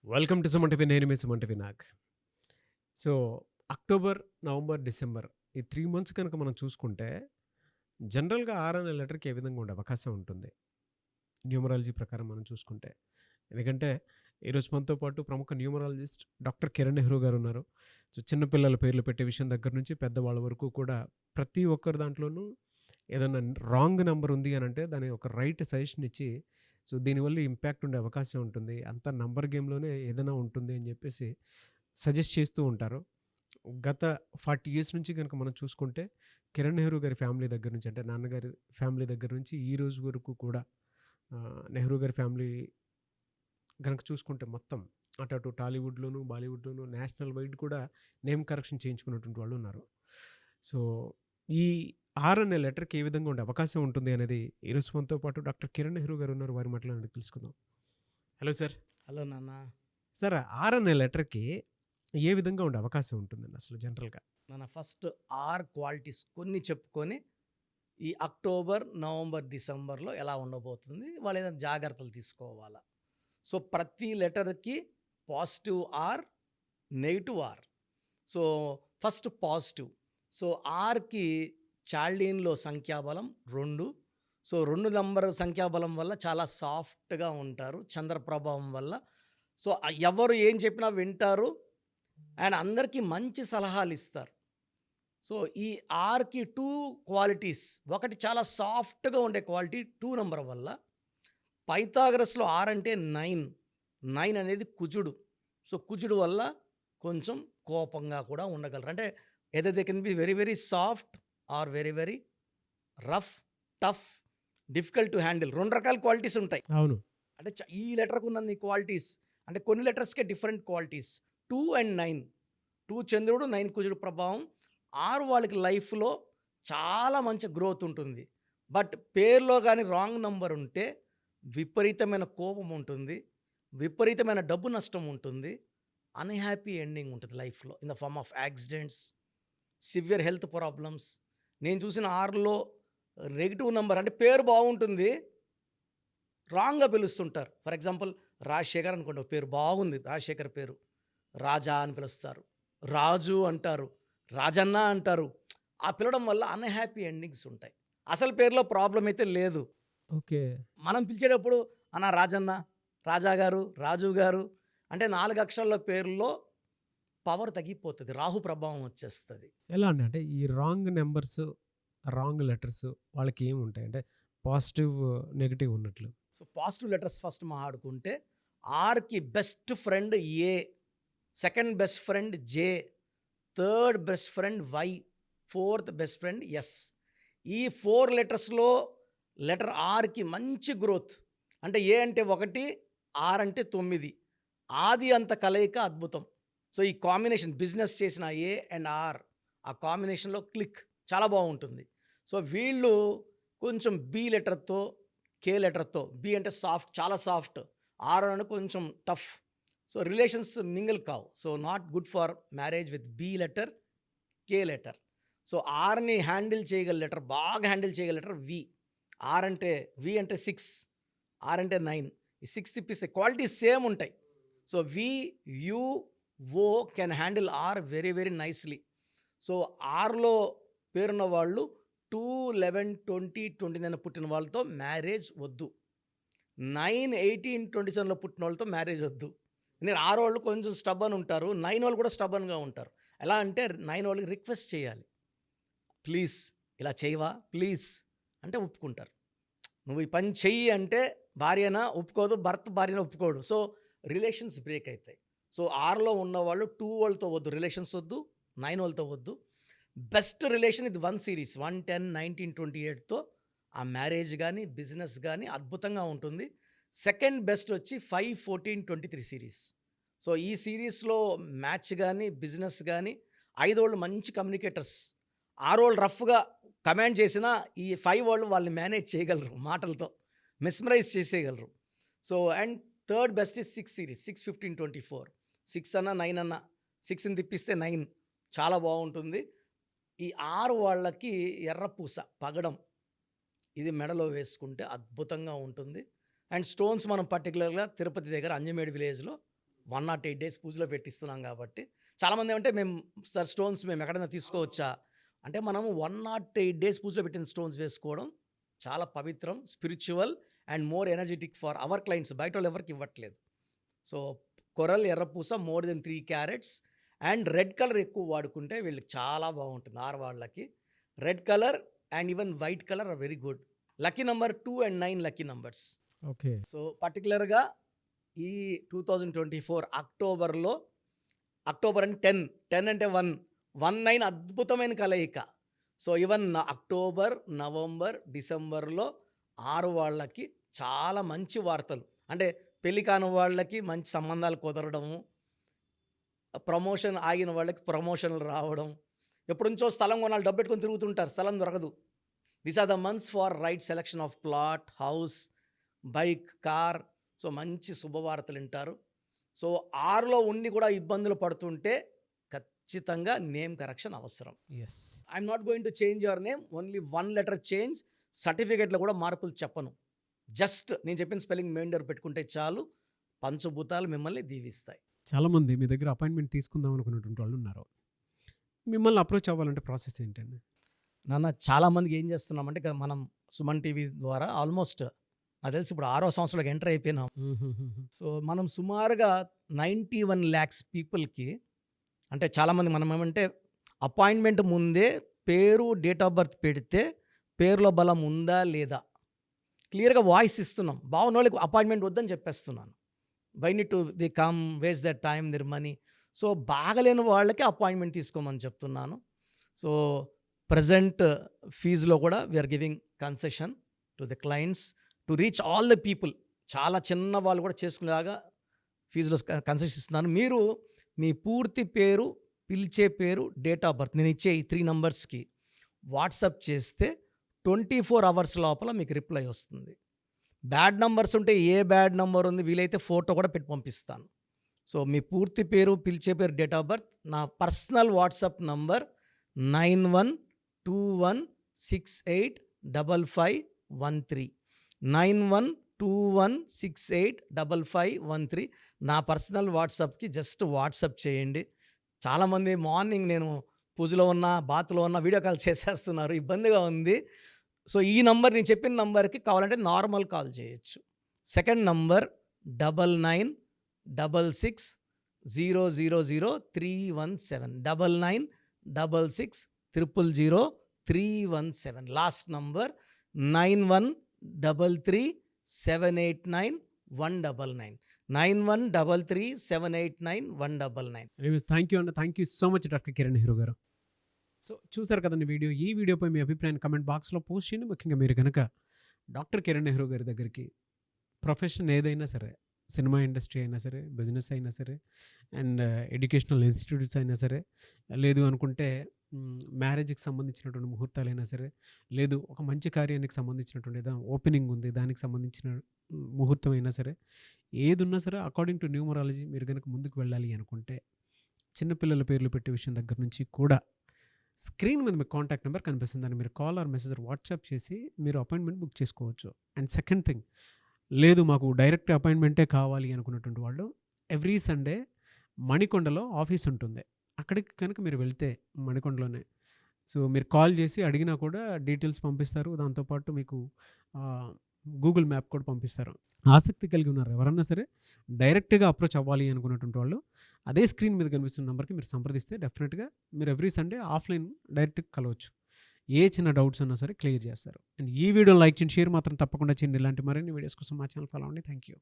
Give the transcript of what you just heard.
Welcome to Suman TV. నేను మీ Suman TV Nag. So, October, November, December ఈ 3 మంత్స్ కనుక మనం చూసుకుంటే, జనరల్‌గా 6 అనే లెటర్‌కి ఏ విధంగా ఉండే అవకాశం ఉంటుంది? న్యూమరాలజీ ప్రకారం మనం చూసుకుంటే. ఎందుకంటే, ఈరోజు మనతో పాటు ప్రముఖ న్యూమరాలజిస్ట్ డాక్టర్ కిరణ్ నెహ్రూ గారున్నారు. సో, చిన్న పిల్లల పేర్లు పెట్టే విషయం దగ్గర నుంచి పెద్దవాళ్ళ వరకు కూడా ప్రతి ఒక్కరి దాంట్లోనూ ఏదన్నా రాంగ్ నంబర్ ఉంది అనంటే, దాని ఒక రైట్ సజెషన్ ఇచ్చి, సో, దీనివల్ల ఇంపాక్ట్ ఉండే అవకాశం ఉంటుంది. అంతా నంబర్ గేమ్‌లోనే ఏదైనా ఉంటుంది అని జెప్పేసి సజెస్ట్ చేస్తూ ఉంటారు. గత 40 ఇయర్స్ నుంచి గనుక మనం చూసుకుంటే, కిరణ్ నెహ్రూ గారి ఫ్యామిలీ దగ్గర నుంచి అంటే నాన్నగారి ఫ్యామిలీ దగ్గర నుంచి ఈ రోజు వరకు కూడా నెహ్రూ గారి ఫ్యామిలీ గనక చూసుకుంటే మొత్తం అటు టాలీవుడ్‌లోను, బాలీవుడ్‌లోను నేషనల్ వైడ్ కూడా నేమ్ కరెక్షన్ చేయించుకున్నటువంటి వాళ్ళున్నారు. సో, ఈ 'ఆర్' అనే లెటర్‌కి ఏ విధంగా ఉండే అవకాశం ఉంటుంది అనేది ఈరోజు మనతో పాటు డాక్టర్ కిరణ్ నెహ్రూ గారు ఉన్నారు. వారి మాటల్లో అడిగి తెలుసుకుందాం. Hello sir. హలో నాన్న. సార్ 'ఆర్' అనే లెటర్‌కి ఏ విధంగా ఉండే అవకాశం ఉంటుందండి అసలు జనరల్‌గా? నాన్న ఫస్ట్ ఆర్ క్వాలిటీస్ కొన్ని చెప్పుకొని, ఈ అక్టోబర్, నవంబర్, డిసెంబర్‌లో ఎలా ఉండబోతుంది? వాళ్ళు ఏదైనా జాగ్రత్తలు తీసుకోవాలా? సో, ప్రతి లెటర్‌కి positive R, negative R. So, first positive. So, ఆర్‌కి చాల్డీన్‌లో సంఖ్యాబలం 2. సో, 2 నంబర్ సంఖ్యాబలం వల్ల చాలా సాఫ్ట్‌గా ఉంటారు. చంద్ర ప్రభావం వల్ల. సో, ఎవరు ఏం చెప్పినా వింటారు. అండ్ అందరికీ మంచి సలహాలిస్తారు. సో, ఈ ఆర్‌కి 2 క్వాలిటీస్. ఒకటి చాలా సాఫ్ట్‌గా ఉండే క్వాలిటీ 2 నంబర్ వల్ల. పైథాగరస్‌లో ఆర్ అంటే 9. 9 అనేది కుజుడు. సో, కుజుడు వల్ల కొంచెం కోపంగా కూడా ఉండగలరు. అంటే either they can be very very soft or very very rough, tough, difficult to handle. 2 రకాల క్వాలిటీస్ ఉంటాయి. అవును. అంటే ఈ లెటర్‌కి ఉన్నన్ని క్వాలిటీస్. అంటే కొన్ని లెటర్స్‌కే డిఫరెంట్ క్వాలిటీస్. 2 అండ్ 9. 2 చంద్రుడు, 9 కుజుడు ప్రభావం. 6 వాళ్ళకి లైఫ్‌లో చాలా మంచి గ్రోత్ ఉంటుంది. బట్ పేరులో గాని రాంగ్ నంబర్ ఉంటే విపరీతమైన కోపం ఉంటుంది. విపరీతమైన డబ్బు నష్టం ఉంటుంది. అన్‌హ్యాపీ ఎండింగ్ ఉంటుంది లైఫ్‌లో. In the form of accidents, severe health problems. నేను చూసిన 6లో నెగెటివ్ నంబర్ అంటే పేరు బాగుంటుంది. రాంగ్‌గా పిలుస్తుంటారు. ఫర్ ఎగ్జాంపుల్ రాజశేఖర్ అనుకోండి, ఒక పేరు బాగుంది. రాజశేఖర్ పేరు. రాజా అని పిలుస్తారు. రాజు అంటారు. రాజన్న అంటారు. ఆ పిలవడం వల్ల అన్‌హ్యాపీ ఎండింగ్స్ ఉంటాయి. అసలు పేరులో ప్రాబ్లమ్ అయితే లేదు. ఓకే. మనం పిలిచేటప్పుడు అన్న రాజన్న, రాజా గారు, రాజు గారు అంటే 4 అక్షరాల పేరులో పవర్ తగ్గిపోతది. రాహు ప్రభావం వచ్చేస్తది. ఎలా అండి? అంటే ఈ రాంగ్ నంబర్స్, రాంగ్ లెటర్స్ వాళ్ళకి ఏముంటాయి? అంటే పాజిటివ్, నెగెటివ్ ఉన్నట్లు. సో, పాజిటివ్ లెటర్స్ ఫస్ట్ మాట్లాడుకుంటే ఆర్‌కి best friend A, second best friend J, third best friend Y, fourth best friend S. ఈ 4 లెటర్స్‌లో లెటర్ ఆర్‌కి మంచి గ్రోత్. అంటే ఏ అంటే 1, ఆర్ అంటే 9. ఆది అంత కలయిక అద్భుతం. సో, ఈ కాంబినేషన్ బిజినెస్ చేసిన ఏ అండ్ ఆర్ ఆ కాంబినేషన్‌లో క్లిక్ చాలా బావుంటుంది. సో, వీళ్ళు కొంచెం బి లెటర్‌తో, కే లెటర్‌తో, బి అంటే సాఫ్ట్, చాలా సాఫ్ట్. ఆర్ అంటే కొంచెం టఫ్. సో, రిలేషన్స్ మింగిల్ కావు. So, not good for marriage with B letter, K letter. So, ఆర్‌ని హ్యాండిల్ చేయగల లెటర్, బాగా హ్యాండిల్ చేయగల లెటర్ వి. ఆర్ అంటే వి అంటే 6, ఆర్ అంటే 9. ఈ 6 తిప్పిస్తే క్వాలిటీస్ సేమ్ ఉంటాయి. So, V, U, O can handle R very very nicely. So, ఆర్‌లో పేరున్న వాళ్ళు 2, 11, 20, 29 పుట్టిన వాళ్ళతో మ్యారేజ్ వద్దు. 9, 18, 27లో పుట్టిన వాళ్ళతో మ్యారేజ్ వద్దు. ఎందుకంటే ఆరోళ్ళు కొంచెం స్టబ్బర్న్ ఉంటారు. 9 వాళ్ళు కూడా స్టబ్బర్న్‌గా ఉంటారు. ఎలా అంటే 9 వాళ్ళకి రిక్వెస్ట్ చేయాలి. ప్లీజ్ ఇలా చేయవా? ప్లీజ్ అంటే ఒప్పుకుంటారు. నువ్వు ఈ పని చెయ్యి అంటే భార్యన ఒప్పుకోదు, భర్త భార్యన ఒప్పుకోడు. సో, రిలేషన్స్ బ్రేక్ అయితాయి. సో, 6లో ఉన్నవాళ్ళు 2 వాళ్ళతో వద్దు, రిలేషన్స్ వద్దు, 9 వాళ్ళతో వద్దు. బెస్ట్ రిలేషన్ ఇది 1 సీరీస్ 1, 10, 19, 28తో ఆ మ్యారేజ్ గానీ, బిజినెస్ గానీ అద్భుతంగా ఉంటుంది. సెకండ్ బెస్ట్ వచ్చి 5, 14, 23 సీరీస్. సో, ఈ సీరీస్‌లో మ్యాచ్ గానీ, బిజినెస్ గానీ, 5 వోళ్ళు మంచి కమ్యూనికేటర్స్. 6 వోళ్ళు రఫ్‌గా కమాండ్ చేసినా ఈ 5 వాళ్ళు వాళ్ళని మేనేజ్ చేయగలరు మాటలతో. మెస్మరైజ్ చేసేయగలరు. So, and third best is 6 series 6, 15, 24. 6 అన్నా, 9 అన్నా 6ని తిప్పిస్తే 9 చాలా బావుంటుంది. ఈ 6 వాళ్ళకి ఎర్రపూస, పగడం ఇది మెడలో వేసుకుంటే అద్భుతంగా ఉంటుంది. అండ్ స్టోన్స్ మనం పర్టిక్యులర్‌గా తిరుపతి దగ్గర అంజమేడు విలేజ్‌లో 108 డేస్ పూజలో పెట్టిస్తున్నాం కాబట్టి చాలామంది ఏమంటే మేము సార్ స్టోన్స్ మేము ఎక్కడైనా తీసుకోవచ్చా అంటే మనము 108 డేస్ పూజలో పెట్టిన స్టోన్స్ వేసుకోవడం చాలా పవిత్రం, spiritual and more energetic for our clients. బయట వాళ్ళు ఎవరికి ఇవ్వట్లేదు. సో కొరల్ ఎర్రపూస more than 3 carats and red colour ఎక్కువ వాడుకుంటే వీళ్ళకి చాలా బాగుంటుంది. ఆడవాళ్ళకి red colour and even white colour are very good. Lucky number 2 and 9 lucky numbers. Okay. So పర్టికులర్గా ఈ 2024 అక్టోబర్లో, అక్టోబర్ అంటే 10 అంటే 1 అద్భుతమైన కలయిక. సో ఈవెన్ అక్టోబర్, నవంబర్, డిసెంబర్లో 6 వాళ్ళకి చాలా మంచి వార్తలు, అంటే పెళ్లి కాని వాళ్ళకి మంచి సంబంధాలు కుదరడము, ప్రమోషన్ ఆగిన వాళ్ళకి ప్రమోషన్లు రావడం, ఎప్పటి నుంచో స్థలం కొనాలి డబ్బు పెట్టుకొని తిరుగుతుంటారు, స్థలం దొరకదు. These are the months for right selection of plot, house, bike, car. So మంచి శుభవార్తలు వింటారు. సో 6లో ఉండి కూడా ఇబ్బందులు పడుతుంటే ఖచ్చితంగా నేమ్ కరెక్షన్ అవసరం. Yes. I'm not going to change your name, only 1 letter change. సర్టిఫికేట్లో కూడా మార్పులు చెప్పను. జస్ట్ నేను చెప్పిన స్పెల్లింగ్ మెయిన్ డోర్ పెట్టుకుంటే చాలు, పంచభూతాలు మిమ్మల్ని దీవిస్తాయి. చాలామంది మీ దగ్గర అపాయింట్మెంట్ తీసుకుందాం అనుకున్నటువంటి వాళ్ళు ఉన్నారు. మిమ్మల్ని అప్రోచ్ అవ్వాలంటే ప్రాసెస్ ఏంటండి? నాన్న చాలామందికి ఏం చేస్తున్నామంటే ఇక మనం సుమన్ టీవీ ద్వారా ఆల్మోస్ట్ నాకు తెలిసి ఇప్పుడు 6వ సంవత్సరంలోకి ఎంటర్ అయిపోయినాం. సో మనం సుమారుగా 91 lakhs పీపుల్కి, అంటే చాలామంది మనం ఏమంటే అపాయింట్మెంట్ ముందే పేరు, డేట్ ఆఫ్ బర్త్ పెడితే పేరులో బలం ఉందా లేదా క్లియర్గా వాయిస్ ఇస్తున్నాం. బాగున్న వాళ్ళకి అపాయింట్మెంట్ వద్దని చెప్పేస్తున్నాను. By need to the come waste that time their money. So బాగలేని వాళ్ళకి అపాయింట్మెంట్ తీసుకోమని చెప్తున్నాను. సో ప్రజెంట్ ఫీజులో కూడా we're giving concession to the clients to reach all the people. చాలా చిన్న వాళ్ళు కూడా చేసుకునేలాగా ఫీజులో కన్సెషన్ ఇస్తున్నాను. మీరు మీ పూర్తి పేరు, పిలిచే పేరు, డేట్ ఆఫ్ బర్త్ నేను ఇచ్చే ఈ 3 నంబర్స్కి వాట్సాప్ చేస్తే 24 hours లోపల మీకు రిప్లై వస్తుంది. బ్యాడ్ నంబర్స్ ఉంటే ఏ బ్యాడ్ నంబర్ ఉంది వీలైతే ఫోటో కూడా పెట్టి పంపిస్తాను. సో మీ పూర్తి పేరు, పిలిచే పేరు, డేట్ ఆఫ్ బర్త్, నా పర్సనల్ వాట్సాప్ నంబర్ 9121685513 9121685513 నా పర్సనల్ వాట్సాప్కి జస్ట్ వాట్సాప్ చేయండి. చాలామంది మార్నింగ్ నేను పూజలో ఉన్న, బాత్లో ఉన్న వీడియో కాల్ చేసేస్తున్నారు, ఇబ్బందిగా ఉంది. సో ఈ నంబర్ నేను చెప్పిన నంబర్కి కావాలంటే నార్మల్ కాల్ చేయొచ్చు. Second number 9966000317 9966000317. Last number 9133789199 9133789199. Thank you అండి. Thank you so much doctor Kiran Nehru గారు. సో చూసారు కదండి వీడియో. ఈ వీడియోపై మీ అభిప్రాయాన్ని కమెంట్ బాక్స్లో పోస్ట్ చేయండి. ముఖ్యంగా మీరు కనుక డాక్టర్ కిరణ్ నెహ్రూ గారి దగ్గరికి ప్రొఫెషన్ ఏదైనా సరే, సినిమా ఇండస్ట్రీ అయినా సరే, బిజినెస్ అయినా సరే, అండ్ ఎడ్యుకేషనల్ ఇన్స్టిట్యూట్స్ అయినా సరే, లేదు అనుకుంటే మ్యారేజ్కి సంబంధించినటువంటి ముహూర్తాలైనా సరే, లేదు ఒక మంచి కార్యానికి సంబంధించినటువంటి ఏదో ఓపెనింగ్ ఉంది దానికి సంబంధించిన ముహూర్తం అయినా సరే, ఏది ఉన్నా సరే అకార్డింగ్ టు న్యూమరాలజీ మీరు కనుక ముందుకు వెళ్ళాలి అనుకుంటే చిన్నపిల్లల పేర్లు పెట్టే విషయం దగ్గర నుంచి కూడా స్క్రీన్ మీద మీకు కాంటాక్ట్ నెంబర్ కనిపిస్తుంది. దాన్ని మీరు కాల్ ఆర్ మెసేజ్ వాట్సాప్ చేసి మీరు అపాయింట్మెంట్ బుక్ చేసుకోవచ్చు. అండ్ సెకండ్ థింగ్, లేదు మాకు డైరెక్ట్ అపాయింట్మెంటే కావాలి అనుకున్నటువంటి వాళ్ళు ఎవ్రీ సండే మణికొండలో ఆఫీస్ ఉంటుంది. అక్కడికి కనుక మీరు వెళ్తే మణికొండలోనే, సో మీరు కాల్ చేసి అడిగినా కూడా డీటెయిల్స్ పంపిస్తారు. దాంతోపాటు మీకు గూగుల్ మ్యాప్ కూడా పంపిస్తారు. ఆసక్తి కలిగి ఉన్నారు ఎవరన్నా సరే డైరెక్ట్గా అప్రోచ్ అవ్వాలి అనుకున్నటువంటి వాళ్ళు అదే స్క్రీన్ మీద కనిపిస్తున్న నెంబర్కి మీరు సంప్రదిస్తే డెఫినెట్గా మీరు ఎవ్రీ సండే ఆఫ్లైన్ డైరెక్ట్గా కలవచ్చు. ఏ చిన్న డౌట్స్ అన్నా సరే క్లియర్ చేస్తారు. అండ్ ఈ వీడియో లైక్ చేయండి, షేర్ మాత్రం తప్పకుండా చేయండి. ఇలాంటి మరిన్ని వీడియోస్ కోసం మా ఛానల్ ఫాలో అవ్వండి. Thank you.